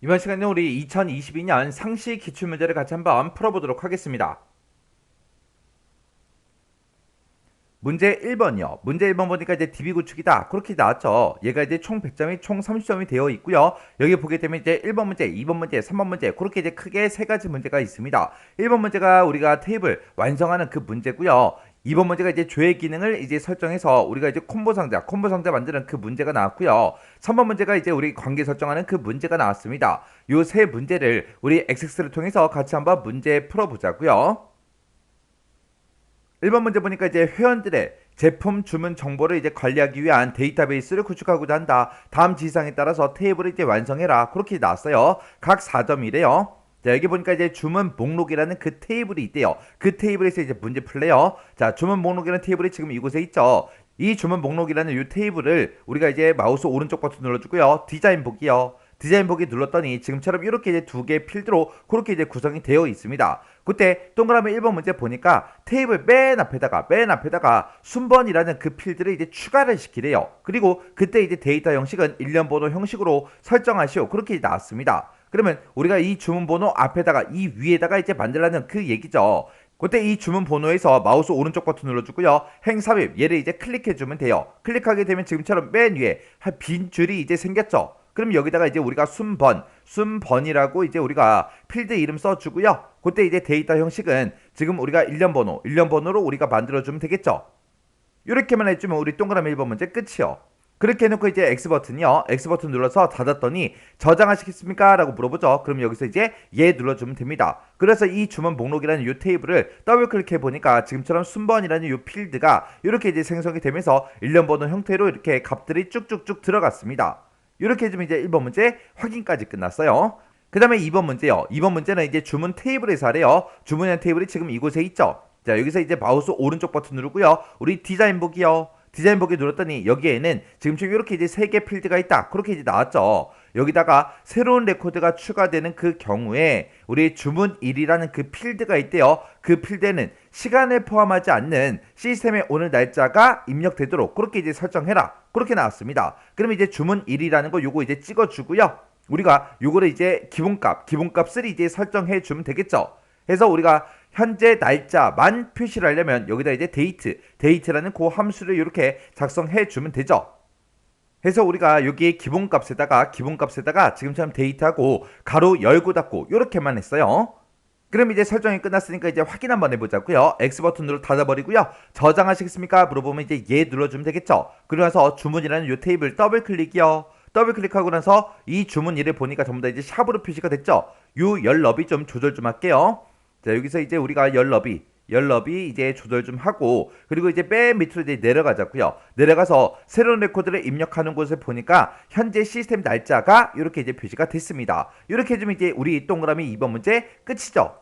이번 시간에 우리 2022년 상시 기출문제를 같이 한번 풀어보도록 하겠습니다. 문제 1번이요. 문제 1번 보니까 이제 DB 구축이다. 그렇게 나왔죠. 얘가 이제 총 100점이 총 30점이 되어 있고요. 여기 보게 되면 이제 1번 문제, 2번 문제, 3번 문제 그렇게 이제 크게 세 가지 문제가 있습니다. 1번 문제가 우리가 테이블 완성하는 그 문제고요. 2번 문제가 이제 조회 기능을 이제 설정해서 우리가 이제 콤보 상자 만드는 그 문제가 나왔고요. 3번 문제가 이제 우리 관계 설정하는 그 문제가 나왔습니다. 요 세 문제를 우리 XX를 통해서 같이 한번 문제 풀어보자고요. 1번 문제 보니까 이제 회원들의 제품 주문 정보를 이제 관리하기 위한 데이터베이스를 구축하고자 한다. 다음 지시사항에 따라서 테이블을 이제 완성해라. 그렇게 나왔어요. 각 4점이래요. 자, 여기 보니까 이제 주문 목록이라는 그 테이블이 있대요. 그 테이블에서 이제 문제 풀래요. 자, 주문 목록이라는 테이블이 지금 이곳에 있죠. 이 주문 목록이라는 이 테이블을 우리가 이제 마우스 오른쪽 버튼 눌러주고요. 디자인 보기요. 디자인 보기 눌렀더니 지금처럼 이렇게 이제 두 개의 필드로 그렇게 이제 구성이 되어 있습니다. 그때 동그라미 1번 문제 보니까 테이블 맨 앞에다가 순번이라는 그 필드를 이제 추가를 시키래요. 그리고 그때 이제 데이터 형식은 일련 번호 형식으로 설정하시오. 그렇게 나왔습니다. 그러면 우리가 이 주문 번호 앞에다가 이 위에다가 이제 만들라는 그 얘기죠. 그때 이 주문 번호에서 마우스 오른쪽 버튼 눌러주고요. 행 삽입 얘를 이제 클릭해주면 돼요. 클릭하게 되면 지금처럼 맨 위에 빈 줄이 이제 생겼죠. 그럼 여기다가 이제 우리가 순번이라고 이제 우리가 필드 이름 써주고요. 그때 이제 데이터 형식은 지금 우리가 일련 번호로 우리가 만들어주면 되겠죠. 이렇게만 해주면 우리 동그라미 1번 문제 끝이요. 그렇게 해놓고 이제 X버튼 눌러서 닫았더니 저장하시겠습니까? 라고 물어보죠. 그럼 여기서 이제 예 눌러주면 됩니다. 그래서 이 주문 목록이라는 이 테이블을 더블 클릭해 보니까 지금처럼 순번이라는 이 필드가 이렇게 이제 생성이 되면서 일련 번호 형태로 이렇게 값들이 쭉쭉쭉 들어갔습니다. 이렇게 해주면 이제 1번 문제 확인까지 끝났어요. 그 다음에 2번 문제요. 2번 문제는 이제 주문 테이블에서 하래요. 주문이라는 테이블이 지금 이곳에 있죠. 자, 여기서 이제 마우스 오른쪽 버튼 누르고요. 우리 디자인 보기요. 디자인 보기 눌렀더니 여기에는 지금처럼 이렇게 이제 세 개 필드가 있다. 그렇게 이제 나왔죠. 여기다가 새로운 레코드가 추가되는 그 경우에 우리 주문1이라는 그 필드가 있대요. 그 필드에는 시간을 포함하지 않는 시스템의 오늘 날짜가 입력되도록 그렇게 이제 설정해라. 그렇게 나왔습니다. 그럼 이제 주문1이라는 거 요거 이제 찍어주고요. 우리가 요거를 이제 기본값을 이제 설정해 주면 되겠죠. 해서 우리가 현재 날짜만 표시를 하려면 여기다 이제 데이트라는 그 함수를 이렇게 작성해 주면 되죠. 해서 우리가 여기 기본값에다가 지금처럼 데이트하고 가로 열고 닫고 이렇게만 했어요. 그럼 이제 설정이 끝났으니까 이제 확인 한번 해보자고요. X버튼으로 닫아버리고요. 저장하시겠습니까? 물어보면 이제 예 눌러주면 되겠죠. 그러면서 주문이라는 이 테이블 더블 클릭이요. 더블 클릭하고 나서 이 주문이를 보니까 전부 다 이제 샵으로 표시가 됐죠. 요 열 너비 좀 조절 좀 할게요. 자, 여기서 이제 우리가 열 너비 이제 조절 좀 하고, 그리고 이제 맨 밑으로 이제 내려가자고요. 내려가서 새로운 레코드를 입력하는 곳을 보니까 현재 시스템 날짜가 이렇게 이제 표시가 됐습니다. 이렇게 해주면 이제 우리 동그라미 2번 문제 끝이죠.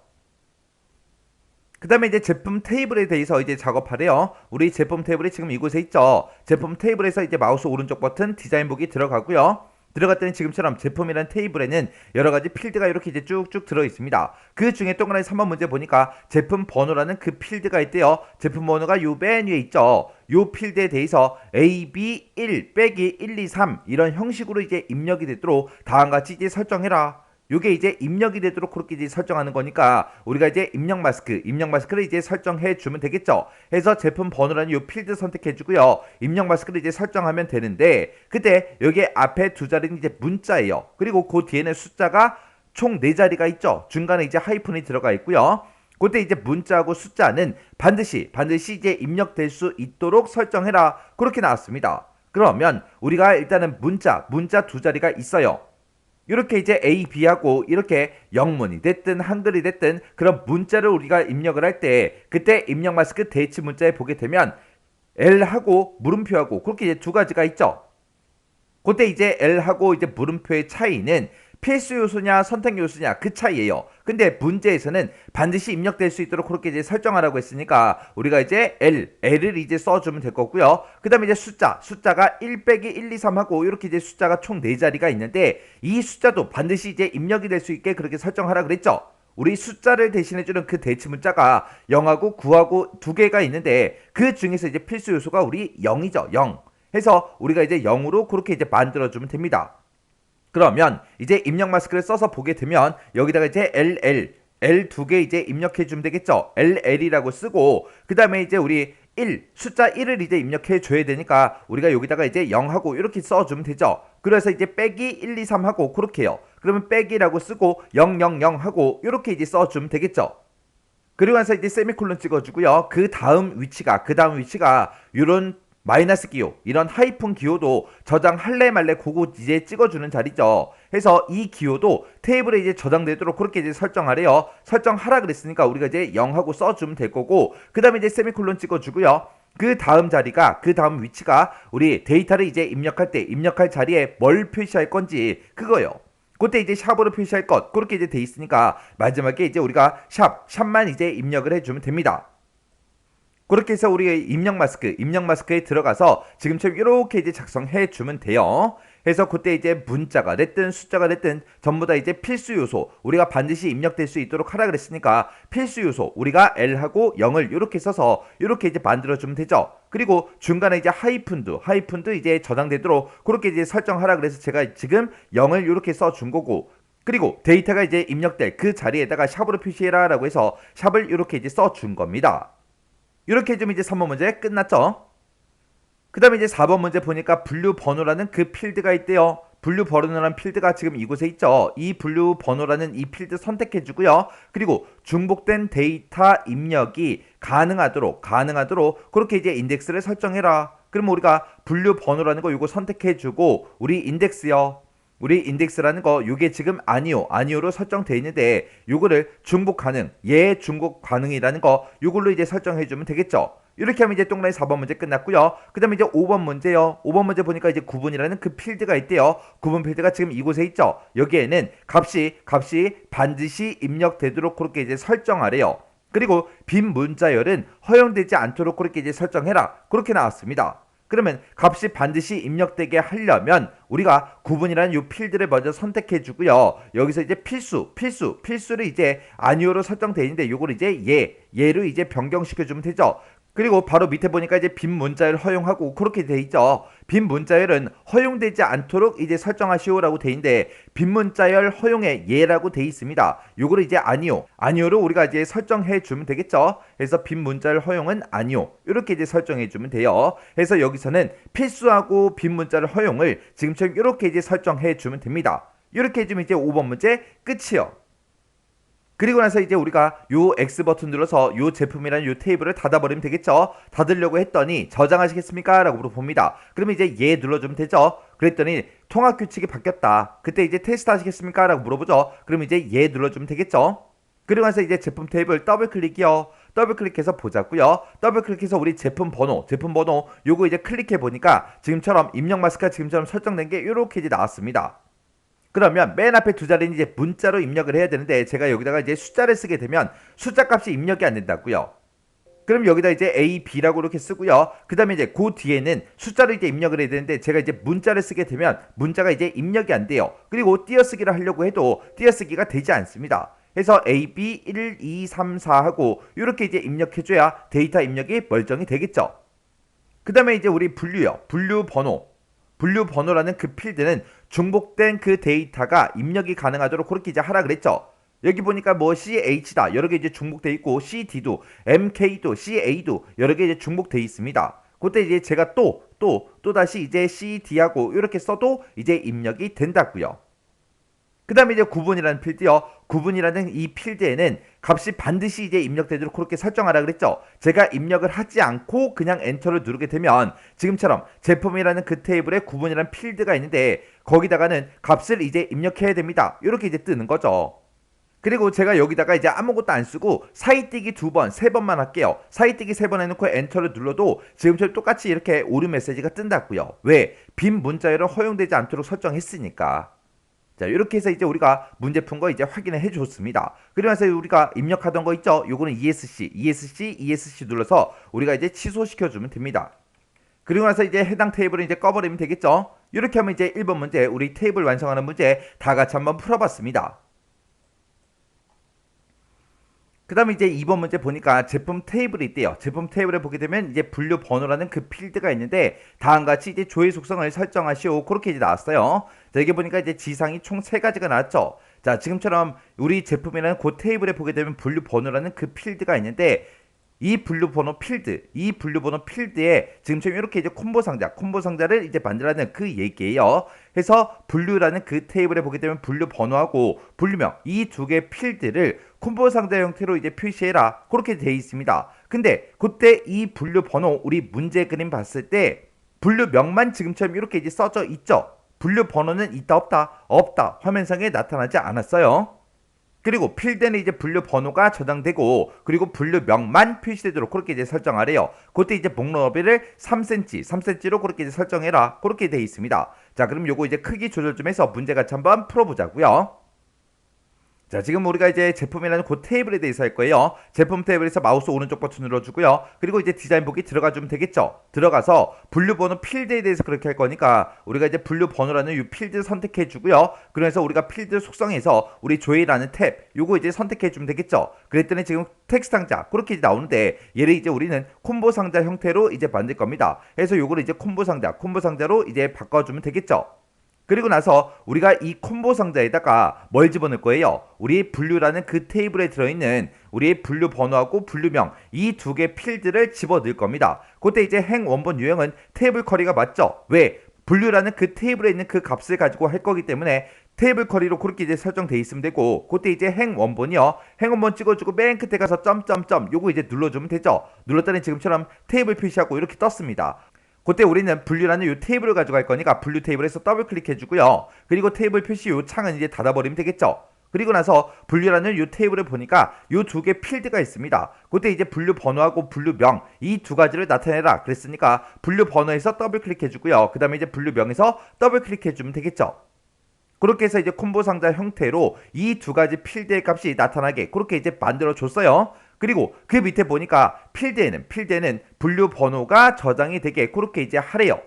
그 다음에 이제 제품 테이블에 대해서 이제 작업하래요. 우리 제품 테이블이 지금 이곳에 있죠. 제품 테이블에서 이제 마우스 오른쪽 버튼 디자인 보기 들어가고요. 들어갔더니 지금처럼 제품이라는 테이블에는 여러 가지 필드가 이렇게 이제 쭉쭉 들어 있습니다. 그 중에 동그라미 3번 문제 보니까 제품 번호라는 그 필드가 있대요. 제품 번호가 요 맨 위에 있죠. 요 필드에 대해서 AB1 빼기 1, 2, 3 이런 형식으로 이제 입력이 되도록 다음같이 이제 설정해라. 요게 이제 입력이 되도록 그렇게 이제 설정하는 거니까 우리가 이제 입력 마스크를 이제 설정해 주면 되겠죠. 해서 제품 번호라는 요 필드 선택해 주고요. 입력 마스크를 이제 설정하면 되는데, 그때 여기 앞에 두 자리는 이제 문자예요. 그리고 그 뒤에는 숫자가 총 4자리가 있죠. 중간에 이제 하이픈이 들어가 있고요. 그때 이제 문자하고 숫자는 반드시 이제 입력될 수 있도록 설정해라. 그렇게 나왔습니다. 그러면 우리가 일단은 문자 두 자리가 있어요. 이렇게 이제 A, B하고 이렇게 영문이 됐든 한글이 됐든 그런 문자를 우리가 입력을 할 때 그때 입력 마스크 대치 문자에 보게 되면 L하고 물음표하고 그렇게 이제 두 가지가 있죠. 그때 이제 L하고 이제 물음표의 차이는 필수 요소냐 선택 요소냐 그 차이예요. 근데 문제에서는 반드시 입력될 수 있도록 그렇게 이제 설정하라고 했으니까 우리가 이제 L을 이제 써주면 될 거고요. 그 다음에 이제 숫자가 1 빼기 1, 2, 3 하고 이렇게 이제 숫자가 총 4자리가 있는데 이 숫자도 반드시 이제 입력이 될 수 있게 그렇게 설정하라 그랬죠. 우리 숫자를 대신해주는 그 대치 문자가 0하고 9하고 두 개가 있는데 그 중에서 이제 필수 요소가 우리 0이죠. 0. 해서 우리가 이제 0으로 그렇게 이제 만들어주면 됩니다. 그러면 이제 입력 마스크를 써서 보게 되면 여기다가 이제 L 두 개 이제 입력해 주면 되겠죠. LL이라고 쓰고 그 다음에 이제 우리 1 숫자 1을 이제 입력해 줘야 되니까 우리가 여기다가 이제 0하고 이렇게 써주면 되죠. 그래서 이제 빼기 1, 2, 3 하고 그렇게요. 그러면 빼기라고 쓰고 0, 0, 0 하고 이렇게 이제 써주면 되겠죠. 그리고 나서 이제 세미콜론 찍어주고요. 그 다음 위치가 이런 마이너스 기호, 이런 하이픈 기호도 저장할래 말래 그거 이제 찍어주는 자리죠. 해서 이 기호도 테이블에 이제 저장되도록 그렇게 이제 설정하래요. 설정하라 그랬으니까 우리가 이제 0하고 써주면 될 거고, 그 다음에 이제 세미콜론 찍어주고요. 그 다음 위치가 우리 데이터를 이제 입력할 때 입력할 자리에 뭘 표시할 건지 그거요. 그때 이제 샵으로 표시할 것 그렇게 이제 돼 있으니까 마지막에 이제 우리가 샵만 이제 입력을 해주면 됩니다. 그렇게 해서 우리 입력 마스크에 들어가서 지금처럼 이렇게 이제 작성해 주면 돼요. 해서 그때 이제 문자가 됐든 숫자가 됐든 전부 다 이제 필수 요소 우리가 반드시 입력될 수 있도록 하라 그랬으니까 필수 요소 우리가 L하고 0을 이렇게 써서 이렇게 이제 만들어 주면 되죠. 그리고 중간에 이제 하이픈도 이제 저장되도록 그렇게 이제 설정하라 그래서 제가 지금 0을 이렇게 써 준 거고, 그리고 데이터가 이제 입력될 그 자리에다가 샵으로 표시해라 라고 해서 샵을 이렇게 이제 써 준 겁니다. 이렇게 해주면 이제 3번 문제 끝났죠. 그 다음에 이제 4번 문제 보니까 분류 번호라는 그 필드가 있대요. 분류 번호라는 필드가 지금 이곳에 있죠. 이 분류 번호라는 이 필드 선택해 주고요. 그리고 중복된 데이터 입력이 가능하도록 그렇게 이제 인덱스를 설정해라. 그럼 우리가 분류 번호라는 거 요거 선택해 주고 우리 인덱스라는 거 요게 지금 아니오로 설정되어 있는데 요거를 중복 가능, 중복 가능이라는 거 요걸로 이제 설정해 주면 되겠죠. 이렇게 하면 이제 동그라미 4번 문제 끝났고요. 그 다음에 이제 5번 문제요. 5번 문제 보니까 이제 구분이라는 그 필드가 있대요. 구분 필드가 지금 이곳에 있죠. 여기에는 값이 반드시 입력되도록 그렇게 이제 설정하래요. 그리고 빈 문자열은 허용되지 않도록 그렇게 이제 설정해라. 그렇게 나왔습니다. 그러면 값이 반드시 입력되게 하려면 우리가 구분이라는 이 필드를 먼저 선택해 주고요. 여기서 이제 필수를 이제 아니오로 설정되어 있는데 요걸 이제 얘로 이제 변경시켜 주면 되죠. 그리고 바로 밑에 보니까 이제 빈 문자열 허용하고 그렇게 돼 있죠. 빈 문자열은 허용되지 않도록 이제 설정하시오라고 돼 있는데 빈 문자열 허용에 예라고 돼 있습니다. 요거를 이제 아니오로 우리가 이제 설정해 주면 되겠죠. 그래서 빈 문자열 허용은 아니오 이렇게 이제 설정해 주면 돼요. 그래서 여기서는 필수하고 빈 문자열 허용을 지금처럼 이렇게 이제 설정해 주면 됩니다. 이렇게 해주면 이제 5번 문제 끝이요. 그리고 나서 이제 우리가 요 X 버튼 눌러서 요 제품이라는 요 테이블을 닫아버리면 되겠죠. 닫으려고 했더니 저장하시겠습니까? 라고 물어봅니다. 그러면 이제 예 눌러주면 되죠. 그랬더니 통합 규칙이 바뀌었다. 그때 이제 테스트 하시겠습니까? 라고 물어보죠. 그러면 이제 예 눌러주면 되겠죠. 그리고 나서 이제 제품 테이블 더블 클릭이요. 더블 클릭해서 보자고요. 더블 클릭해서 우리 제품 번호 요거 이제 클릭해 보니까 지금처럼 입력 마스크가 지금처럼 설정된 게 이렇게 이제 나왔습니다. 그러면 맨 앞에 두 자리는 이제 문자로 입력을 해야 되는데 제가 여기다가 이제 숫자를 쓰게 되면 숫자 값이 입력이 안 된다고요. 그럼 여기다 이제 A, B라고 이렇게 쓰고요. 그 다음에 이제 그 뒤에는 숫자를 이제 입력을 해야 되는데 제가 이제 문자를 쓰게 되면 문자가 이제 입력이 안 돼요. 그리고 띄어쓰기를 하려고 해도 띄어쓰기가 되지 않습니다. 그래서 A, B 1, 2, 3, 4 하고 이렇게 이제 입력해줘야 데이터 입력이 멀쩡히 되겠죠. 그 다음에 이제 우리 분류 번호라는 그 필드는 중복된 그 데이터가 입력이 가능하도록 그렇게 이제 하라 그랬죠. 여기 보니까 뭐 CH다 여러 개 이제 중복돼 있고 CD도 MK도 CA도 여러 개 이제 중복돼 있습니다. 그때 이제 제가 또 다시 이제 CD하고 이렇게 써도 이제 입력이 된다고요. 그 다음에 이제 구분이라는 필드요. 구분이라는 이 필드에는 값이 반드시 이제 입력되도록 그렇게 설정하라 그랬죠. 제가 입력을 하지 않고 그냥 엔터를 누르게 되면 지금처럼 제품이라는 그 테이블에 구분이라는 필드가 있는데 거기다가는 값을 이제 입력해야 됩니다. 이렇게 이제 뜨는 거죠. 그리고 제가 여기다가 이제 아무것도 안 쓰고 사이뛰기 2번, 3번만 할게요. 사이뛰기 3번 해놓고 엔터를 눌러도 지금처럼 똑같이 이렇게 오류 메시지가 뜬다고요. 왜? 빈 문자열은 허용되지 않도록 설정했으니까. 자, 이렇게 해서 이제 우리가 문제 푼 거 이제 확인을 해 줬습니다. 그러면서 우리가 입력하던 거 있죠? 요거는 ESC 눌러서 우리가 이제 취소시켜 주면 됩니다. 그리고 나서 이제 해당 테이블을 이제 꺼버리면 되겠죠? 이렇게 하면 이제 1번 문제, 우리 테이블 완성하는 문제 다 같이 한번 풀어봤습니다. 그 다음에 이제 2번 문제 보니까 제품 테이블이 있대요. 제품 테이블에 보게 되면 이제 분류 번호라는 그 필드가 있는데 다음과 같이 이제 조회 속성을 설정하시오. 그렇게 이제 나왔어요. 자, 여기 보니까 이제 지상이 총 3가지가 나왔죠. 자, 지금처럼 우리 제품이라는 그 테이블에 보게 되면 분류 번호라는 그 필드가 있는데 이 분류번호 필드, 이 분류번호 필드에 지금처럼 이렇게 이제 콤보 상자를 이제 만들라는 그 얘기예요. 해서 분류라는 그 테이블에 보게 되면 분류 번호하고 분류명 이 두 개의 필드를 콤보 상자 형태로 이제 표시해라. 그렇게 되어 있습니다. 근데 그때 이 분류 번호 우리 문제 그림 봤을 때 분류명만 지금처럼 이렇게 이제 써져 있죠. 분류 번호는 있다 없다 화면상에 나타나지 않았어요. 그리고 필드는 이제 분류 번호가 저장되고 그리고 분류명만 표시되도록 그렇게 이제 설정하래요. 그때 이제 목록 너비를 3cm로 그렇게 이제 설정해라. 그렇게 되어 있습니다. 자, 그럼 요거 이제 크기 조절 좀 해서 문제 같이 한번 풀어보자고요. 자, 지금 우리가 이제 제품이라는 그 테이블에 대해서 할 거예요. 제품 테이블에서 마우스 오른쪽 버튼 눌러주고요. 그리고 이제 디자인 보기 들어가주면 되겠죠. 들어가서 분류번호 필드에 대해서 그렇게 할 거니까 우리가 이제 분류번호라는 이 필드 선택해주고요. 그래서 우리가 필드 속성에서 우리 조회라는 탭 요거 이제 선택해주면 되겠죠. 그랬더니 지금 텍스트 상자 그렇게 이제 나오는데 얘를 이제 우리는 콤보 상자 형태로 이제 만들 겁니다. 그래서 요거를 이제 콤보 상자로 이제 바꿔주면 되겠죠. 그리고 나서 우리가 이 콤보 상자에다가 뭘 집어넣을 거예요? 우리 분류라는 그 테이블에 들어있는 우리 분류 번호하고 분류명 이 두 개 필드를 집어넣을 겁니다. 그때 이제 행 원본 유형은 테이블 커리가 맞죠? 왜? 분류라는 그 테이블에 있는 그 값을 가지고 할 거기 때문에 테이블 커리로 그렇게 이제 설정돼 있으면 되고 그때 이제 행 원본이요. 행 원본 찍어주고 맨 끝에 가서 점점점 요거 이제 눌러주면 되죠. 눌렀더니 지금처럼 테이블 표시하고 이렇게 떴습니다. 그때 우리는 분류라는 이 테이블을 가져갈 거니까 분류 테이블에서 더블 클릭해주고요. 그리고 테이블 표시 이 창은 이제 닫아버리면 되겠죠. 그리고 나서 분류라는 이 테이블을 보니까 이 두 개 필드가 있습니다. 그때 이제 분류 번호하고 분류명 이 두 가지를 나타내라 그랬으니까 분류 번호에서 더블 클릭해주고요. 그 다음에 이제 분류명에서 더블 클릭해주면 되겠죠. 그렇게 해서 이제 콤보 상자 형태로 이 두 가지 필드의 값이 나타나게 그렇게 이제 만들어 줬어요. 그리고 그 밑에 보니까 필드에는 분류 번호가 저장이 되게 그렇게 이제 하래요.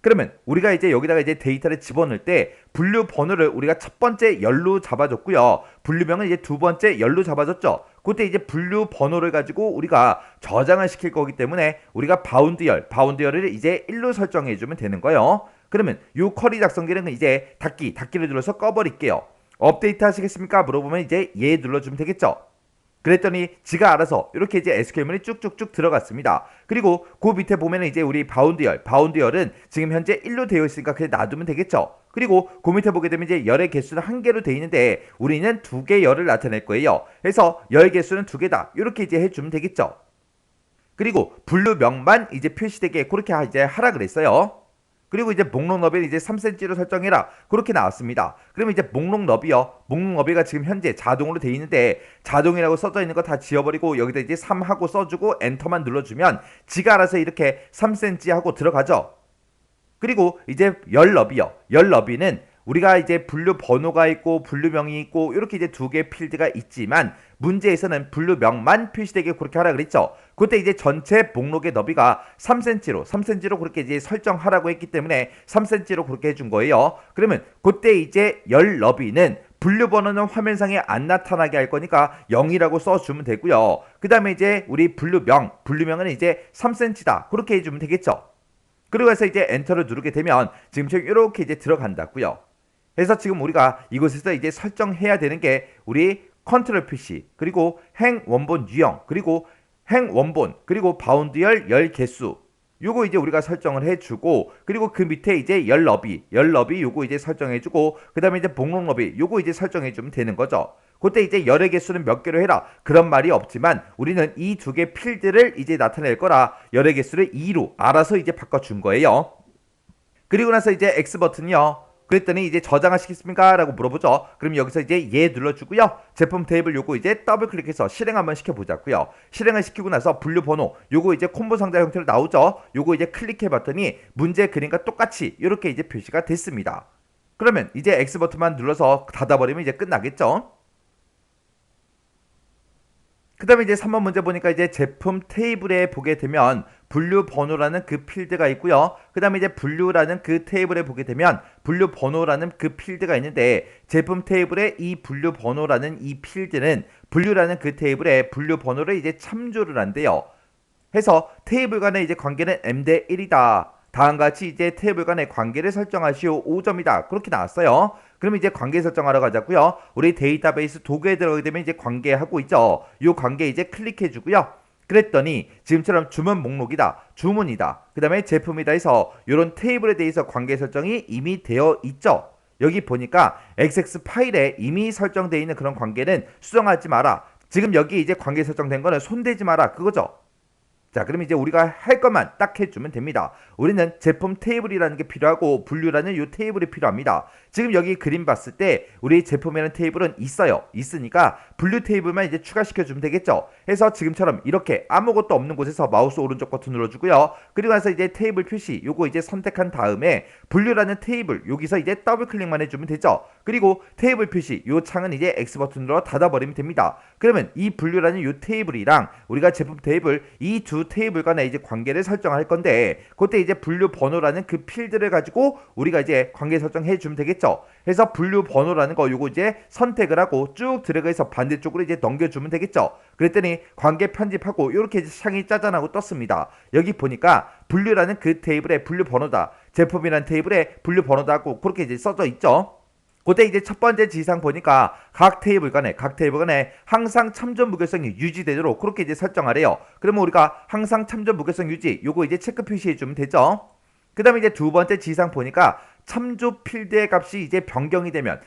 그러면 우리가 이제 여기다가 이제 데이터를 집어넣을 때 분류 번호를 우리가 첫 번째 열로 잡아줬고요. 분류명은 이제 두 번째 열로 잡아줬죠. 그때 이제 분류 번호를 가지고 우리가 저장을 시킬 거기 때문에 우리가 바운드열을 이제 1로 설정해주면 되는 거예요. 그러면 요 커리 작성기는 이제 닫기를 눌러서 꺼버릴게요. 업데이트 하시겠습니까? 물어보면 이제 예 눌러주면 되겠죠. 그랬더니 지가 알아서 이렇게 이제 SQL문이 쭉쭉쭉 들어갔습니다. 그리고 그 밑에 보면은 이제 우리 바운드열은 지금 현재 1로 되어 있으니까 그냥 놔두면 되겠죠. 그리고 그 밑에 보게 되면 이제 열의 개수는 1개로 되어 있는데 우리는 2개 열을 나타낼 거예요. 그래서 열 개수는 2개다. 이렇게 이제 해주면 되겠죠. 그리고 분류명만 이제 표시되게 그렇게 이제 하라 그랬어요. 그리고 이제 목록 너비를 이제 3cm로 설정해라. 그렇게 나왔습니다. 그러면 이제 목록 너비가 지금 현재 자동으로 돼 있는데 자동이라고 써져 있는 거 다 지워버리고 여기다 이제 3 하고 써주고 엔터만 눌러주면 지가 알아서 이렇게 3cm 하고 들어가죠. 그리고 이제 열 너비는 우리가 이제 분류 번호가 있고 분류명이 있고 이렇게 이제 두 개의 필드가 있지만 문제에서는 분류명만 표시되게 그렇게 하라 그랬죠. 그때 이제 전체 목록의 너비가 3cm로 그렇게 이제 설정하라고 했기 때문에 3cm로 그렇게 해준 거예요. 그러면 그때 이제 열 너비는 분류 번호는 화면상에 안 나타나게 할 거니까 0이라고 써주면 되고요. 그 다음에 이제 우리 분류명은 이제 3cm다 그렇게 해주면 되겠죠. 그리고 해서 이제 엔터를 누르게 되면 지금처럼 이렇게 이제 들어간다고요. 그래서 지금 우리가 이곳에서 이제 설정해야 되는 게 우리 컨트롤 표시 그리고 행 원본 유형 그리고 바운드열 열 개수 요거 이제 우리가 설정을 해주고 그리고 그 밑에 이제 열 너비 요거 이제 설정해주고 그 다음에 이제 목록 너비 요거 이제 설정해주면 되는 거죠. 그때 이제 열의 개수는 몇 개로 해라 그런 말이 없지만 우리는 이 두 개 필드를 이제 나타낼 거라 열의 개수를 2로 알아서 이제 바꿔준 거예요. 그리고 나서 이제 X 버튼이요. 그랬더니 이제 저장하시겠습니까? 라고 물어보죠. 그럼 여기서 이제 예 눌러주고요. 제품 테이블 요거 이제 더블 클릭해서 실행 한번 시켜보자고요. 실행을 시키고 나서 분류 번호 요거 이제 콤보 상자 형태로 나오죠. 요거 이제 클릭해봤더니 문제 그림과 똑같이 이렇게 이제 표시가 됐습니다. 그러면 이제 X 버튼만 눌러서 닫아버리면 이제 끝나겠죠. 그 다음에 이제 3번 문제 보니까 이제 제품 테이블에 보게 되면 분류 번호라는 그 필드가 있고요. 그 다음에 이제 분류라는 그 테이블에 보게 되면 분류 번호라는 그 필드가 있는데 제품 테이블의 이 분류 번호라는 이 필드는 분류라는 그 테이블에 분류 번호를 이제 참조를 한대요. 해서 테이블 간의 이제 관계는 m 대 1이다. 다음과 같이 이제 테이블 간의 관계를 설정하시오 5점이다. 그렇게 나왔어요. 그럼 이제 관계 설정하러 가자고요. 우리 데이터베이스 도구에 들어가게 되면 이제 관계하고 있죠. 이 관계 이제 클릭해 주고요. 그랬더니 지금처럼 주문 목록이다, 주문이다, 그 다음에 제품이다 해서 이런 테이블에 대해서 관계 설정이 이미 되어 있죠. 여기 보니까 XX 파일에 이미 설정되어 있는 그런 관계는 수정하지 마라. 지금 여기 이제 관계 설정된 거는 손대지 마라 그거죠. 자, 그럼 이제 우리가 할 것만 딱 해주면 됩니다. 우리는 제품 테이블이라는 게 필요하고 분류라는 이 테이블이 필요합니다. 지금 여기 그림 봤을 때 우리 제품이라는 테이블은 있어요. 있으니까 분류 테이블만 이제 추가시켜주면 되겠죠. 해서 지금처럼 이렇게 아무것도 없는 곳에서 마우스 오른쪽 버튼 눌러주고요. 그리고 나서 이제 테이블 표시 요거 이제 선택한 다음에 분류라는 테이블 여기서 이제 더블 클릭만 해주면 되죠. 그리고 테이블 표시 요 창은 이제 X 버튼으로 닫아버리면 됩니다. 그러면 이 분류라는 요 테이블이랑 우리가 제품 테이블 이 두 테이블 간에 이제 관계를 설정할 건데 그때 이제 분류 번호라는 그 필드를 가지고 우리가 이제 관계 설정해 주면 되겠죠. 그래서 분류 번호라는 거 요거 이제 선택을 하고 쭉 드래그해서 반대쪽으로 이제 넘겨주면 되겠죠. 그랬더니 관계 편집하고 이렇게 이제 창이 짜잔하고 떴습니다. 여기 보니까 분류라는 그 테이블의 분류 번호다, 제품이라는 테이블의 분류 번호다 하고 그렇게 이제 써져 있죠. 그때 이제 첫 번째 지상 보니까 각 테이블 간에 항상 참조 무결성이 유지되도록 그렇게 이제 설정하래요. 그러면 우리가 항상 참조 무결성 유지 요거 이제 체크 표시해 주면 되죠. 그 다음에 이제 두 번째 지상 보니까 참조 필드의 값이 이제 변경이 되면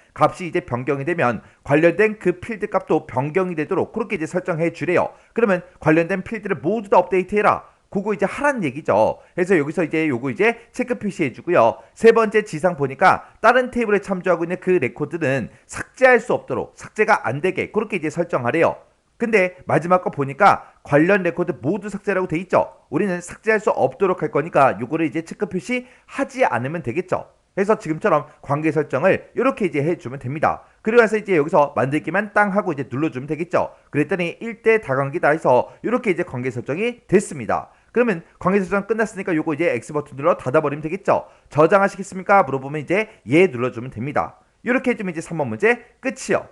관련된 그 필드 값도 변경이 되도록 그렇게 이제 설정해 주래요. 그러면 관련된 필드를 모두 다 업데이트해라. 그거 이제 하란 얘기죠. 그래서 여기서 이제 요거 이제 체크 표시해 주고요. 세 번째 지상 보니까 다른 테이블에 참조하고 있는 그 레코드는 삭제할 수 없도록 삭제가 안 되게 그렇게 이제 설정하래요. 근데 마지막 거 보니까 관련 레코드 모두 삭제라고 돼 있죠. 우리는 삭제할 수 없도록 할 거니까 요거를 이제 체크 표시 하지 않으면 되겠죠. 그래서 지금처럼 관계 설정을 이렇게 이제 해주면 됩니다. 그리고 나서 이제 여기서 만들기만 땅 하고 이제 눌러주면 되겠죠. 그랬더니 1대 다관계다 해서 이렇게 이제 관계 설정이 됐습니다. 그러면 관계 설정 끝났으니까 요거 이제 X 버튼 눌러 닫아버리면 되겠죠. 저장하시겠습니까? 물어보면 이제 예 눌러주면 됩니다. 이렇게 해주면 이제 3번 문제 끝이요.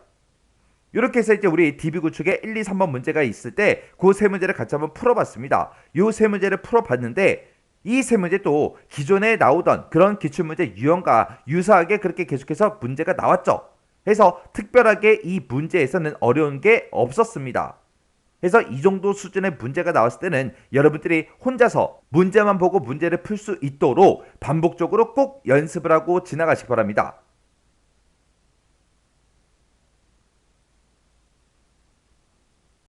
이렇게 해서 이제 우리 DB 구축에 1, 2, 3번 문제가 있을 때 그 세 문제를 같이 한번 풀어봤습니다. 요 세 문제를 풀어봤는데 이 세 문제도 기존에 나오던 그런 기출문제 유형과 유사하게 그렇게 계속해서 문제가 나왔죠. 그래서 특별하게 이 문제에서는 어려운 게 없었습니다. 그래서 이 정도 수준의 문제가 나왔을 때는 여러분들이 혼자서 문제만 보고 문제를 풀 수 있도록 반복적으로 꼭 연습을 하고 지나가시기 바랍니다.